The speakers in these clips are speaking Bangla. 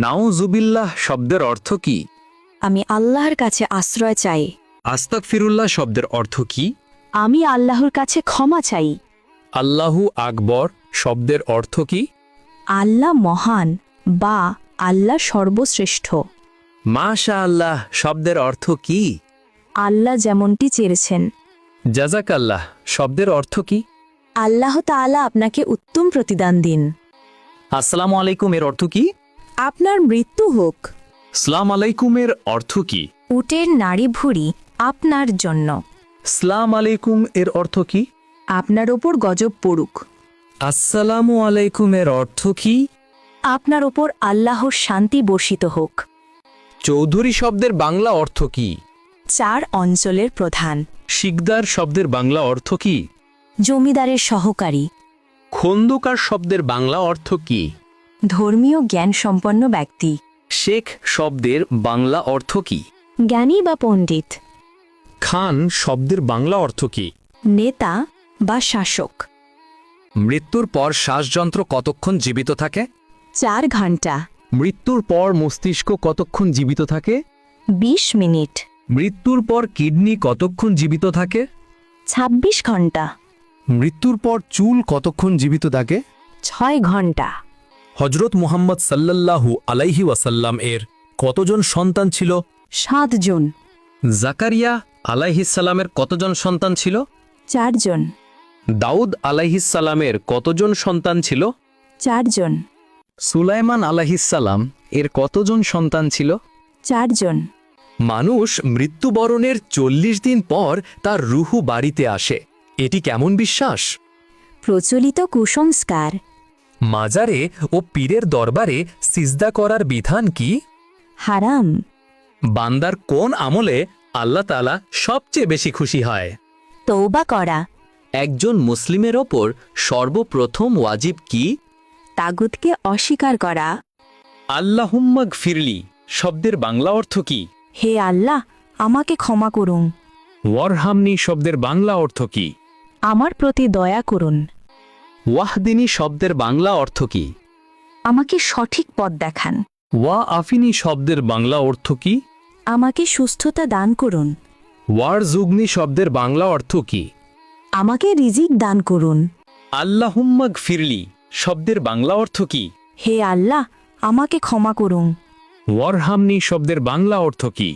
নাউজুবিল্লাহ শব্দের অর্থ কি? আমি আল্লাহর কাছে আশ্রয় চাই। আস্তাগফিরুল্লাহ শব্দের অর্থ কি? আমি আল্লাহর কাছে ক্ষমা চাই। আল্লাহু আকবর শব্দের অর্থ কি? আল্লাহ মহান বা আল্লাহ সর্বশ্রেষ্ঠ। মাশা আল্লাহ শব্দের অর্থ কি? আল্লাহ যেমনটি চেয়েছেন। জাযাকাল্লাহ শব্দের অর্থ কি? আল্লাহ তাআলা আপনাকে উত্তম প্রতিদান দিন। আসসালামু আলাইকুম এর অর্থ কি? আপনার মৃত্যু হোক। সালাম আলাইকুমের অর্থ কি? উটের নাড়ি ভুঁড়ি আপনার জন্য। সালাম আলাইকুম এর অর্থ কি? আপনার ওপর গজব পড়ুক। আসসালামু আলাইকুম এর অর্থ কি? আপনার ওপর আল্লাহর শান্তি বর্ষিত হোক। চৌধুরী শব্দের বাংলা অর্থ কি? 4 অঞ্চলের প্রধান। শিকদার শব্দের বাংলা অর্থ কি? জমিদারের সহকারী। খন্দকার শব্দের বাংলা অর্থ কি? ধর্মীয় জ্ঞান সম্পন্ন ব্যক্তি। শেখ শব্দের বাংলা অর্থ কি? জ্ঞানী বা পণ্ডিত। খান শব্দের বাংলা অর্থ কি? নেতা বা শাসক। মৃত্যুর পর শ্বাসযন্ত্র কতক্ষণ জীবিত থাকে? 4 ঘন্টা। মৃত্যুর পর মস্তিষ্ক কতক্ষণ জীবিত থাকে? 20 মিনিট। মৃত্যুর পর কিডনি কতক্ষণ জীবিত থাকে? 26 ঘন্টা। মৃত্যুর পর চুল কতক্ষণ জীবিত থাকে? 6 ঘন্টা। হজরত মুহাম্মদ সাল্লাল্লাহু আলাইহি ওয়াসাল্লাম এর কতজন সন্তান ছিল? 7 জন। জাকারিয়া আলাইহিসসালামের কতজন সন্তান ছিল? 4 জন। দাউদ আলাইহিসসালামের কতজন সন্তান ছিল? 4 জন। সুলাইমান আলাইহিসসালাম এর কতজন সন্তান ছিল? 4 জন। মানুষ মৃত্যুবরণের 40 দিন পর তার রুহু বাড়িতে আসে, এটি কেমন বিশ্বাস? প্রচলিত কুসংস্কার। মাজারে ও পীরের দরবারে সিজদা করার বিধান কি? হারাম। বান্দার কোন আমলে আল্লাহ তাআলা সবচেয়ে বেশি খুশি হয়? তওবা করা। একজন মুসলিমের ওপর সর্বপ্রথম ওয়াজিব কি? তাগুতকে অস্বীকার করা। আল্লাহুম্মা গফিরলি শব্দের বাংলা অর্থ কি? হে আল্লাহ, আমাকে ক্ষমা করুন। ওয়ারহামনি শব্দের বাংলা অর্থ কি? আমার প্রতি দয়া করুন। ওয়াহদিনী শব্দের বাংলা অর্থ কি? আমাকে সঠিক পথ দেখান। ওয়া আফিনী শব্দের বাংলা অর্থ কি? আমাকে সুস্থতা দান করুন। ওয়ারজুগনি শব্দের বাংলা অর্থ কি? আমাকে রিজিক দান করুন। আল্লাহুম্মা গফিরলি শব্দের বাংলা অর্থ কি? হে আল্লাহ, আমাকে ক্ষমা করুন। ওয়ারহামনি শব্দের বাংলা অর্থ কি?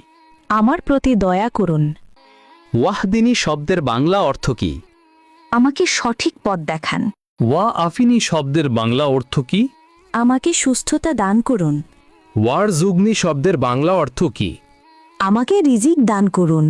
আমার প্রতি দয়া করুন। ওয়াহদিনী শব্দের বাংলা অর্থ কি? আমাকে সঠিক পথ দেখান। ওয়া আফিনী শব্দের বাংলা অর্থ কি? আমাকে সুস্থতা দান করুন। ওয়ারজুগনি শব্দের বাংলা অর্থ কি? আমাকে রিজিক দান করুন।